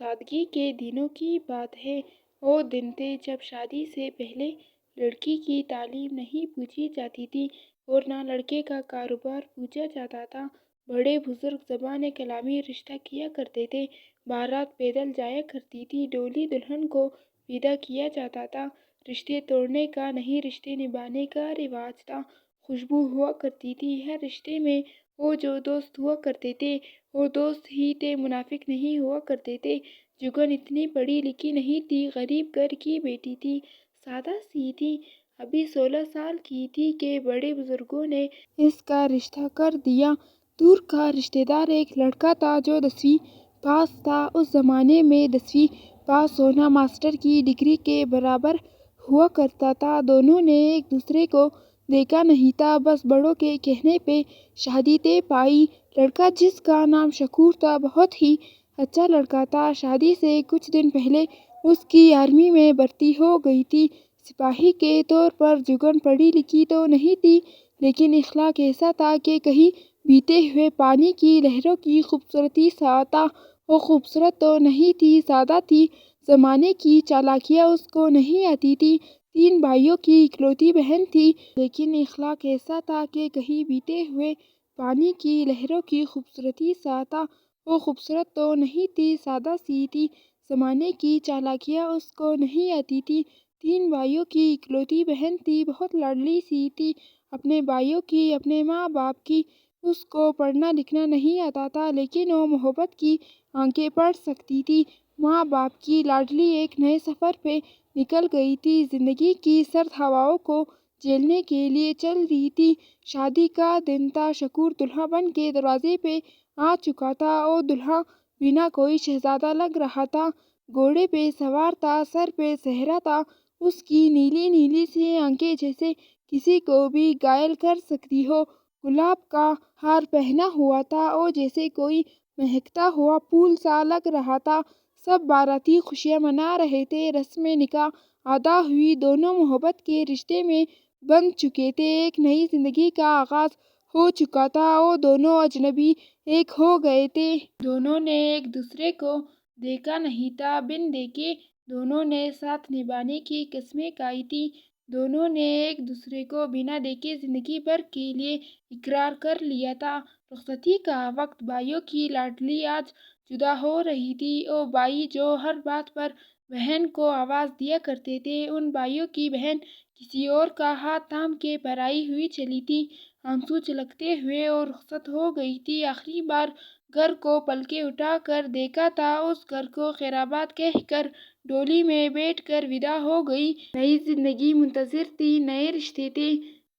سادگی کے دنوں کی بات ہے۔ وہ دن تھے جب شادی سے پہلے لڑکی کی تعلیم نہیں پوچھی جاتی تھی اور نہ لڑکے کا کاروبار پوچھا جاتا تھا۔ بڑے بزرگ زبان کلامی رشتہ کیا کرتے تھے۔ بارات پیدل جایا کرتی تھی، ڈولی دلہن کو ودا کیا جاتا تھا۔ رشتے توڑنے کا نہیں، رشتے نبھانے کا رواج تھا۔ خوشبو ہوا کرتی تھی ہر رشتے میں۔ وہ جو دوست ہوا کرتے تھے وہ دوست ہی تھے، منافق نہیں ہوا کرتے تھے۔ جگن اتنی پڑھی لکھی نہیں تھی، غریب گھر کی بیٹی تھی، سادہ سی تھی، ابھی 16 سال کی تھی کہ بڑے بزرگوں نے اس کا رشتہ کر دیا۔ دور کا رشتہ دار ایک لڑکا تھا جو 10ویں پاس تھا۔ اس زمانے میں 10ویں پاس ہونا ماسٹر کی ڈگری کے برابر ہوا کرتا تھا۔ دونوں نے ایک دوسرے کو دیکھا نہیں تھا، بس بڑوں کے کہنے پہ شادی طے پائی۔ لڑکا جس کا نام شکور تھا بہت ہی اچھا لڑکا تھا۔ شادی سے کچھ دن پہلے اس کی آرمی میں بھرتی ہو گئی تھی سپاہی کے طور پر۔ جگن پڑھی لکھی تو نہیں تھی لیکن اخلاق ایسا تھا کہ کہیں بہتے ہوئے پانی کی لہروں کی خوبصورتی سا تھا۔ وہ خوبصورت تو نہیں تھی، سادہ تھی، زمانے کی چالاکیاں اس کو نہیں آتی تھیں۔ 3 بھائیوں کی اکلوتی بہن تھی لیکن اخلاق ایسا تھا کہ کہیں بہتے ہوئے پانی کی لہروں کی خوبصورتی سا تھا۔ وہ خوبصورت تو نہیں تھی، سادہ سی تھی، زمانے کی چالاکیاں اس کو نہیں آتی تھیں۔ 3 بھائیوں کی اکلوتی بہن تھی، بہت لاڈلی سی تھی، اپنے بھائیوں کی، اپنے ماں باپ کی۔ اس کو پڑھنا لکھنا نہیں آتا تھا لیکن وہ محبت کی آنکھیں پڑھ سکتی تھی۔ ماں باپ کی لاڈلی ایک نئے سفر پہ نکل گئی تھی، زندگی کی سرد ہواؤں کو جھیلنے کے لیے چل دی تھی۔ شادی کا دن تھا، شکور دولہا بن کے دروازے پہ آ چکا تھا۔ وہ دولہا بنا کوئی شہزادہ لگ رہا تھا، گھوڑے پہ سوار تھا، سر پہ سہرا تھا، اس کی نیلی نیلی سی آنکھیں جیسے کسی کو بھی گھائل کر سکتی ہوں۔ گلاب کا ہار پہنا ہوا تھا، وہ جیسے کوئی مہکتا ہوا پھول سا لگ رہا تھا۔ سب باراتی خوشیاں منا رہے تھے، رسم نکاح ادا ہوئی، دونوں محبت کے رشتے میں بندھ چکے تھے، ایک نئی زندگی کا آغاز ہو چکا تھا۔ وہ دونوں اجنبی ایک ہو گئے تھے۔ دونوں نے ایک دوسرے کو دیکھا نہیں تھا، بن دیکھے دونوں نے ساتھ نبھانے کی قسمیں کھائی تھیں۔ دونوں نے ایک دوسرے کو بنا دیکھے زندگی بھر کے لیے اقرار کر لیا تھا۔ رخصتی کا وقت، بھائیوں کی لاڈلی آج جدا ہو رہی تھی۔ وہ بھائی جو ہر بات پر بہن کو آواز دیا کرتے تھے، ان بھائیوں کی بہن کسی اور کا ہاتھ تھام کے پرائی ہوئی چلی تھی، آنسو چھلکتے ہوئے وہ رخصت ہو گئی تھی۔ آخری بار گھر کو پلکیں اٹھا کر دیکھا تھا، اس گھر کو خیرآباد کہہ کر ڈولی میں بیٹھ کر ودا ہو گئی۔ نئی زندگی منتظر تھی، نئے رشتے تھے،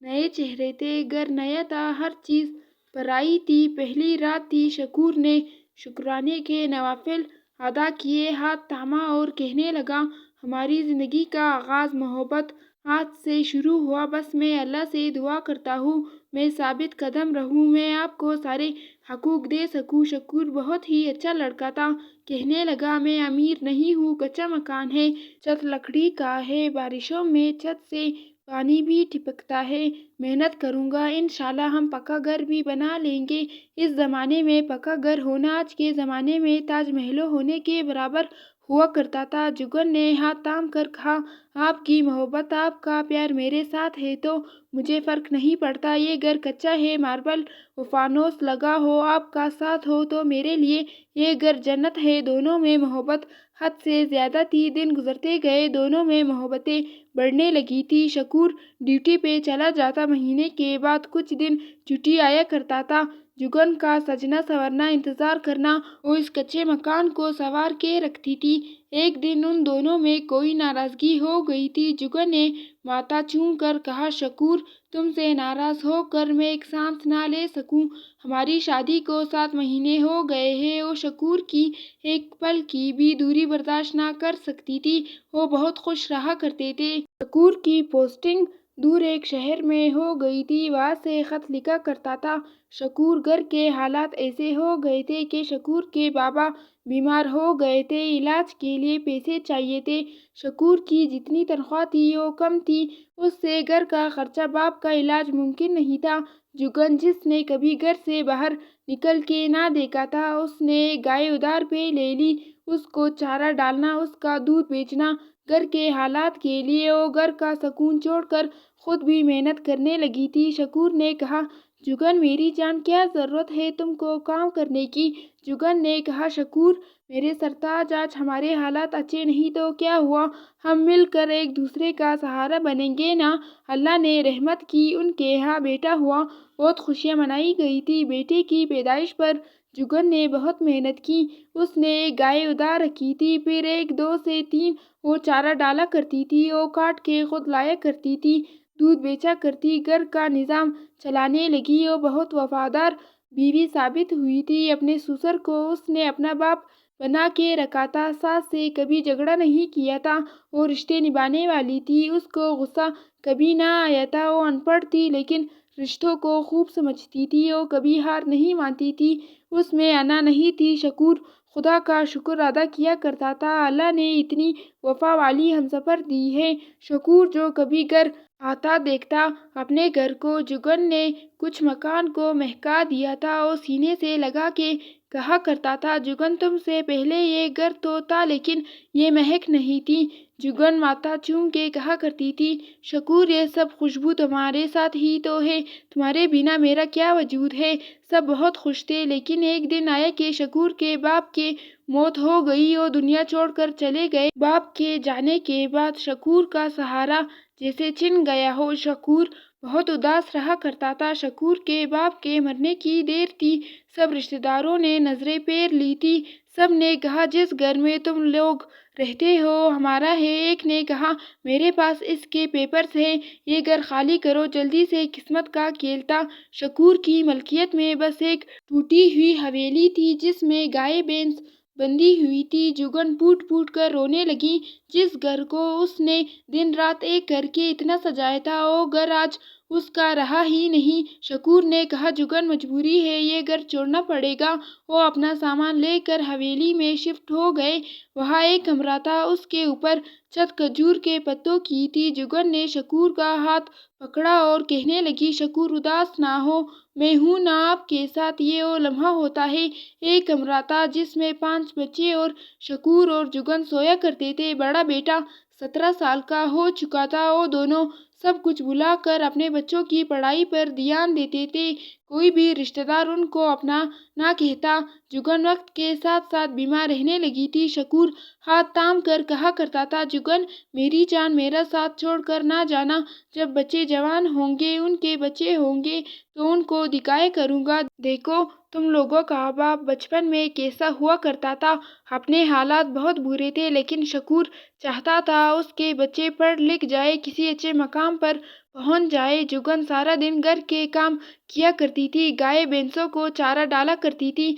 نئے چہرے تھے، گھر نیا تھا، ہر چیز پرائی تھی۔ پہلی رات تھی، شکور نے شکرانے کے نوافل ادا کیے، ہاتھ تھاما اور کہنے لگا، ہماری زندگی کا آغاز محبت آج سے شروع ہوا۔ بس میں اللہ سے دعا کرتا ہوں میں ثابت قدم رہوں، میں آپ کو سارے حقوق دے سکوں۔ شکور بہت ہی اچھا لڑکا تھا، کہنے لگا، میں امیر نہیں ہوں، کچا مکان ہے، چھت لکڑی کا ہے، بارشوں میں چھت سے پانی بھی ٹپکتا ہے، محنت کروں گا، انشاءاللہ ہم پکا گھر بھی بنا لیں گے۔ اس زمانے میں پکا گھر ہونا آج کے زمانے میں تاج محل ہونے کے برابر ہوا کرتا تھا۔ جگن نے ہاتھ تھام کر کہا، آپ کی محبت، آپ کا پیار میرے ساتھ ہے تو مجھے فرق نہیں پڑتا، یہ گھر کچا ہے، ماربل و فانوس لگا ہو، آپ کا ساتھ ہو تو میرے لیے یہ گھر جنت ہے۔ دونوں میں محبت حد سے زیادہ تھی، دن گزرتے گئے، دونوں میں محبتیں بڑھنے لگی تھیں۔ شکور ڈیوٹی پہ چلا جاتا، مہینے کے بعد کچھ دن چھٹی آیا کرتا تھا۔ جگن کا سجنا سنورنا انتظار کرنا، وہ اس کچے مکان کو سنوار کے رکھتی تھی۔ ایک دن ان دونوں میں کوئی ناراضگی ہو گئی تھی۔ جگن نے ماتھا چوم کر کہا، شکور، تم سے ناراض ہو کر میں ایک سانس نہ لے سکوں، ہماری شادی کو 7 مہینے ہو گئے ہیں۔ وہ شکور کی ایک پل کی بھی دوری برداشت نہ کر سکتی تھی، وہ بہت خوش رہا کرتے تھے۔ شکور کی پوسٹنگ دور ایک شہر میں ہو گئی تھی، وہاں سے خط لکھا کرتا تھا۔ شکور گھر کے حالات ایسے ہو گئے تھے کہ شکور کے بابا بیمار ہو گئے تھے، علاج کے لیے پیسے چاہیے تھے۔ شکور کی جتنی تنخواہ تھی وہ کم تھی، اس سے گھر کا خرچہ، باپ کا علاج ممکن نہیں تھا۔ جگن، جس نے کبھی گھر سے باہر نکل کے نہ دیکھا تھا، اس نے ایک گائے ادھار پہ لے لی۔ اس کو چارہ ڈالنا، اس کا دودھ بیچنا، گھر کے حالات کے لیے وہ گھر کا سکون چھوڑ کر خود بھی محنت کرنے لگی تھی۔ شکور نے کہا، جگن میری جان، کیا ضرورت ہے تم کو کام کرنے کی؟ جگن نے کہا، شکور میرے سرتاج، آج ہمارے حالات اچھے نہیں تو کیا ہوا؟ ہم مل کر ایک دوسرے کا سہارا بنیں گے نا؟ اللہ نے رحمت کی، ان کے یہاں بیٹا ہوا، بہت خوشیاں منائی گئی تھی۔ بیٹے کی پیدائش پر جگن نے بہت محنت کی۔ اس نے ایک گائے ادھار رکھی تھی، پھر ایک، دو سے تین وہ چارہ ڈالا کرتی تھی، وہ کاٹ کے خود لایا کرتی تھی، دودھ بیچا کرتی، گھر کا نظام چلانے لگی۔ وہ بہت وفادار بیوی ثابت ہوئی تھی۔ اپنے سسر کو اس نے اپنا باپ بنا کے رکھا تھا، ساس سے کبھی جھگڑا نہیں کیا تھا، وہ رشتے نبھانے والی تھی، اس کو غصہ کبھی نہ آیا تھا۔ وہ ان پڑھ تھی لیکن رشتوں کو خوب سمجھتی تھی، وہ کبھی ہار نہیں مانتی تھی، اس میں انا نہیں تھی۔ شکور خدا کا شکر ادا کیا کرتا تھا، اللہ نے اتنی وفا والی ہمسفر دی ہے۔ شکور جو کبھی گھر آتا دیکھتا اپنے گھر کو، جگن نے کچھ مکان کو مہکا دیا تھا، وہ سینے سے لگا کے کہا کرتا تھا، جگن تم سے پہلے یہ گھر تو تھا لیکن یہ مہک نہیں تھی۔ جگن ماتھا چوم کے کہا کرتی تھی، شکور یہ سب خوشبو تمہارے ساتھ ہی تو ہے، تمہارے بنا میرا کیا وجود ہے؟ سب بہت خوش تھے، لیکن ایک دن آیا کہ شکور کے باپ کی موت ہو گئی، وہ دنیا چھوڑ کر چلے گئے۔ باپ کے جانے کے بعد شکور کا سہارا جیسے چھن گیا ہو۔ شکور بہت اداس رہا کرتا تھا۔ شکور کے باپ کے مرنے کی دیر تھی، سب رشتہ داروں نے نظریں پھیر لی تھی، سب نے کہا، جس گھر میں تم لوگ رہتے ہو ہمارا ہے۔ ایک نے کہا، میرے پاس اس کے پیپرز ہیں، یہ گھر خالی کرو جلدی سے۔ قسمت کا کھیل تھا، شکور کی ملکیت میں بس ایک ٹوٹی ہوئی حویلی تھی جس میں گائے بھینس بندھی ہوئی تھی۔ جگن پھوٹ پھوٹ کر رونے لگی، جس گھر کو اس نے دن رات ایک کر کے اتنا سجایا تھا، وہ گھر آج اس کا رہا ہی نہیں۔ شکور نے کہا، جگن مجبوری ہے، یہ گھر چھوڑنا پڑے گا۔ وہ اپنا سامان لے کر حویلی میں شفٹ ہو گئے۔ وہاں ایک کمرہ تھا، اس کے اوپر چھت کھجور کے پتوں کی تھی۔ جگن نے شکور کا ہاتھ پکڑا اور کہنے لگی، شکور اداس نہ ہو، میں ہوں نا آپ کے ساتھ۔ یہ وہ لمحہ ہوتا ہے۔ ایک کمرہ تھا جس میں 5 بچے اور شکور اور جگن سویا کرتے تھے۔ بڑا بیٹا 17 سال کا ہو چکا تھا، وہ دونوں سب کچھ بھلا کر اپنے بچوں کی پڑھائی پر دھیان دیتے تھے، کوئی بھی رشتہ دار ان کو اپنا نہ کہتا۔ جگن وقت کے ساتھ ساتھ بیمار رہنے لگی تھی۔ شکور ہاتھ تھام کر کہا کرتا تھا، جگن میری جان، میرا ساتھ چھوڑ کر نہ جانا، جب بچے جوان ہوں گے، ان کے بچے ہوں گے تو ان کو دکھایا کروں گا، دیکھو تم لوگوں کا باپ بچپن میں کیسا ہوا کرتا تھا۔ اپنے حالات بہت برے تھے لیکن شکور چاہتا تھا اس کے بچے پڑھ لکھ جائیں، کسی اچھے مقام پر پہنچ جائیں۔ جگن سارا دن گھر کے کام کیا کرتی تھی، گائے بھینسوں کو چارہ ڈالا کرتی تھی،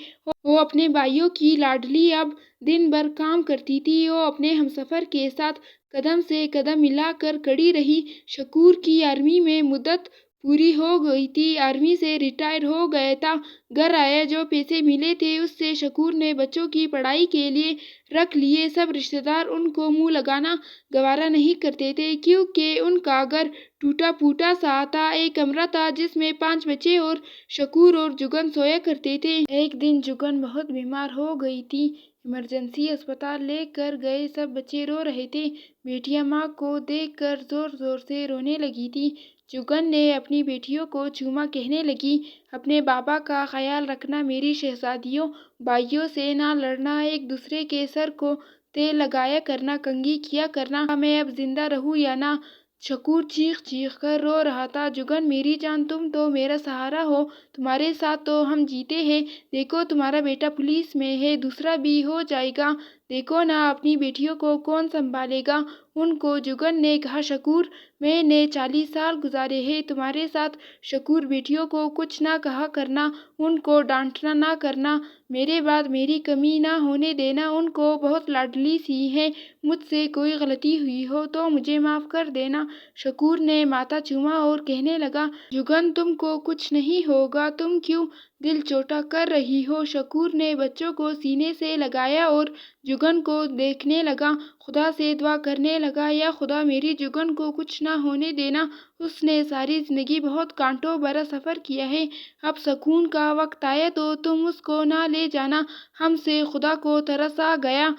وہ اپنے بھائیوں کی لاڈلی، اب دن بھر کام کرتی تھی۔ وہ اپنے ہمسفر کے ساتھ قدم سے قدم ملا کر کھڑی رہی۔ شکور کی آرمی میں مدت پوری ہو گئی تھی، آرمی سے ریٹائر ہو گیا تھا۔ گھر آیا، جو پیسے ملے تھے اس سے شکور نے بچوں کی پڑھائی کے لیے رکھ لیے۔ سب رشتہ دار ان کو منہ لگانا گوارا نہیں کرتے تھے کیونکہ ان کا گھر ٹوٹا پھوٹا سا تھا۔ ایک کمرہ تھا جس میں 5 بچے اور شکور اور جگن سویا کرتے تھے۔ ایک دن جگن بہت بیمار ہو گئی تھی، ایمرجنسی اسپتال لے کر گئے، سب بچے رو رہے تھے، بیٹیاں ماں کو دیکھ کر زور زور سے رونے لگی تھیں۔ جگن نے اپنی بیٹیوں کو چوما، کہنے لگی، اپنے بابا کا خیال رکھنا، میری شہزادیوں، بھائیوں سے نہ لڑنا، ایک دوسرے کے سر کو تیل لگایا کرنا، کنگھی کیا کرنا، میں اب زندہ رہوں یا نہ۔ شکور چیخ چیخ کر رو رہا تھا، جگن میری جان، تم تو میرا سہارا ہو، تمہارے ساتھ تو ہم جیتے ہیں، دیکھو تمہارا بیٹا پولیس میں ہے، دوسرا بھی ہو جائے گا، دیکھو نا اپنی بیٹیوں کو کون سنبھالے گا، ان کو۔ جگن نے کہا شکور میں نے 40 سال گزارے ہیں تمہارے ساتھ۔ شکور بیٹیوں کو کچھ نہ کہا کرنا، ان کو ڈانٹا نہ کرنا، میرے بعد میری کمی نہ ہونے دینا، ان کو بہت لاڈلی سی ہیں، مجھ سے کوئی غلطی ہوئی ہو تو مجھے معاف کر دینا۔ شکور نے ماتھا چوما اور کہنے لگا جگن تم کو کچھ نہیں ہوگا، تم کیوں دل چھوٹا کر رہی ہو؟ شکور نے بچوں کو سینے سے لگایا اور جگن کو دیکھنے لگا، خدا سے دعا کرنے لگا یا خدا میری جگن کو کچھ نہ ہونے دینا، اس نے ساری زندگی بہت کانٹوں بھرا سفر کیا ہے، اب سکون کا وقت آیا تو تم اس کو نہ لے جانا، ہم سے خدا کو ترس آ گیا۔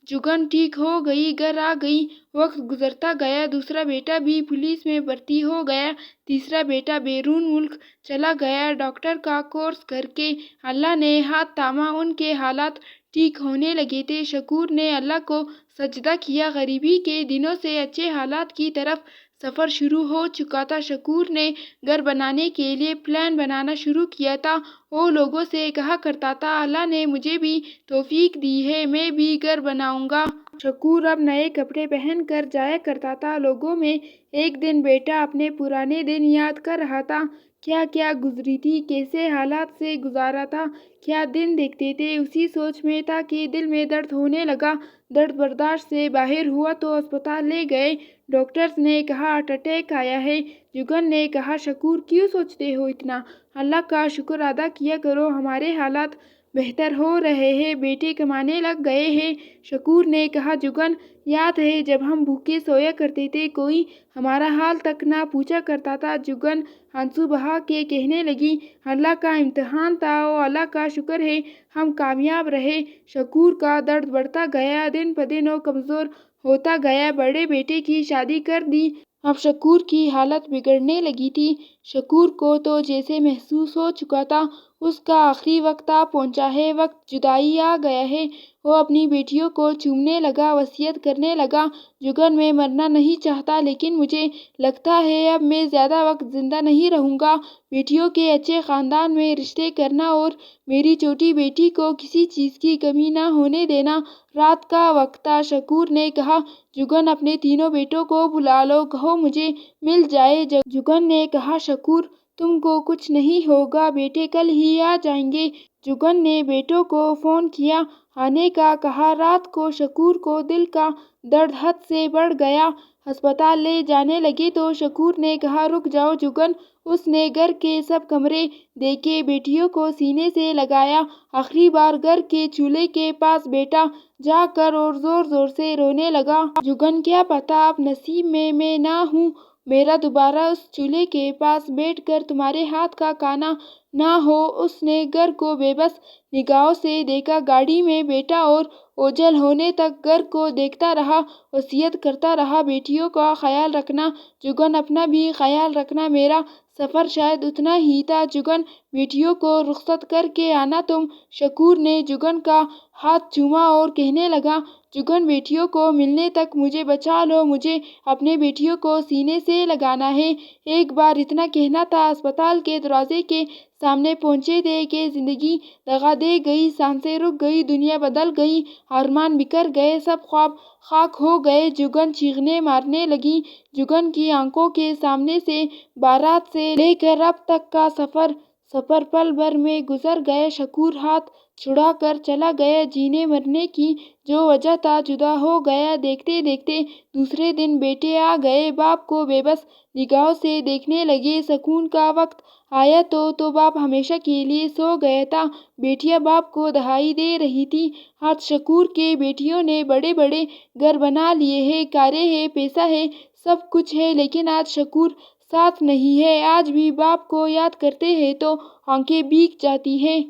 جگن ٹھیک ہو گئی، گھر آ گئی، وقت گزرتا گیا، دوسرا بیٹا بھی پولیس میں بھرتی ہو گیا، تیسرا بیٹا بیرون ملک چلا گیا ڈاکٹر کا کورس کر کے، اللہ نے ہاتھ تھاما، ان کے حالات ٹھیک ہونے لگے تھے۔ شکور نے اللہ کو سجدہ کیا، غریبی کے دنوں سے اچھے حالات کی طرف سفر شروع ہو چکا تھا۔ شکور نے گھر بنانے کے لیے پلان بنانا شروع کیا تھا، وہ لوگوں سے کہا کرتا تھا اللہ نے مجھے بھی توفیق دی ہے، میں بھی گھر بناؤں گا۔ شکور اب نئے کپڑے پہن کر جایا کرتا تھا لوگوں میں۔ ایک دن بیٹا اپنے پرانے دن یاد کر رہا تھا، کیا کیا گزری تھی، کیسے حالات سے گزارا تھا، کیا دن دیکھتے تھے، اسی سوچ میں تھا کہ دل میں درد ہونے لگا، درد برداشت سے باہر ہوا تو اسپتال لے گئے، ڈاکٹرز نے کہا ہارٹ اٹیک آیا ہے۔ جگن نے کہا شکور کیوں سوچتے ہو اتنا، اللہ کا شکر ادا کیا کرو، ہمارے حالات بہتر ہو رہے ہیں، بیٹے کمانے لگ گئے ہیں۔ شکور نے کہا جگن یاد ہے جب ہم بھوکے سویا کرتے تھے، کوئی ہمارا حال تک نہ پوچھا کرتا تھا؟ جگن آنسو بہا کے کہنے لگی اللہ کا امتحان تھا، وہ اللہ کا شکر ہے ہم کامیاب رہے۔ شکور کا درد بڑھتا گیا، دن بدن وہ کمزور ہوتا گیا، بڑے بیٹے کی شادی کر دی، اب شکور کی حالت بگڑنے لگی تھی۔ شکور کو تو جیسے محسوس ہو چکا تھا اس کا آخری وقت آ پہنچا ہے، وقت جدائی آ گیا ہے، وہ اپنی بیٹیوں کو چومنے لگا، وصیت کرنے لگا جگن میں مرنا نہیں چاہتا لیکن مجھے لگتا ہے اب میں زیادہ وقت زندہ نہیں رہوں گا، بیٹیوں کے اچھے خاندان میں رشتے کرنا اور میری چھوٹی بیٹی کو کسی چیز کی کمی نہ ہونے دینا۔ رات کا وقت تھا، شکور نے کہا جگن اپنے تینوں بیٹوں کو بلا لو، کہو مجھے مل جائے۔ جگن نے کہا شکور تم کو کچھ نہیں ہوگا، بیٹے کل ہی آ جائیں گے۔ جگن نے بیٹوں کو فون کیا، آنے کا کہا۔ رات کو شکور کو دل کا درد حد سے بڑھ گیا، ہسپتال لے جانے لگے تو شکور نے کہا رک جاؤ جگن، اس نے گھر کے سب کمرے دیکھے، بیٹیوں کو سینے سے لگایا، آخری بار گھر کے چولہے کے پاس بیٹھا جا کر اور زور زور سے رونے لگا۔ جگن کیا پتا اب نصیب میں نہ ہوں، میرا دوبارہ اس چولہے کے پاس بیٹھ کر تمہارے ہاتھ کا کھانا نہ ہو۔ اس نے گھر کو بے بس نگاہوں سے دیکھا، گاڑی میں بیٹھا اور اوجھل ہونے تک گھر کو دیکھتا رہا، وصیت کرتا رہا بیٹیوں کا خیال رکھنا جگن، اپنا بھی خیال رکھنا، میرا سفر شاید اتنا ہی تھا جگن، بیٹیوں کو رخصت کر کے آنا تم۔ شکور نے جگن کا ہاتھ چوما اور کہنے لگا جگن بیٹیوں کو ملنے تک مجھے بچا لو، مجھے اپنے بیٹیوں کو سینے سے لگانا ہے۔ ایک بار اتنا کہنا تھا، اسپتال کے دروازے کے سامنے پہنچے تھے کہ زندگی دغا دے گئی، سانسیں رک گئی، دنیا بدل گئی، ارمان بکھر گئے، سب خواب خاک ہو گئے۔ جگن چیخنے مارنے لگی، جگن کی آنکھوں کے سامنے سے بارات سے لے کر اب تک کا سفر پل بھر میں گزر گیا۔ شکور ہاتھ چھڑا کر چلا گیا، جینے مرنے کی جو وجہ تھا جدا ہو گیا۔ دیکھتے دیکھتے دوسرے دن بیٹے آ گئے، باپ کو بے بس نگاہوں سے دیکھنے لگے، سکون کا وقت آیا تو باپ ہمیشہ کے لیے سو گیا تھا، بیٹیاں باپ کو دہائی دے رہی تھیں۔ آج شکور کے بیٹیوں نے بڑے بڑے گھر بنا لیے ہیں، کاریں ہیں، پیسہ ہے، سب کچھ ہے، لیکن آج شکور ساتھ نہیں ہے، آج بھی باپ کو یاد کرتے ہیں تو آنکھیں بھیگ جاتی ہیں۔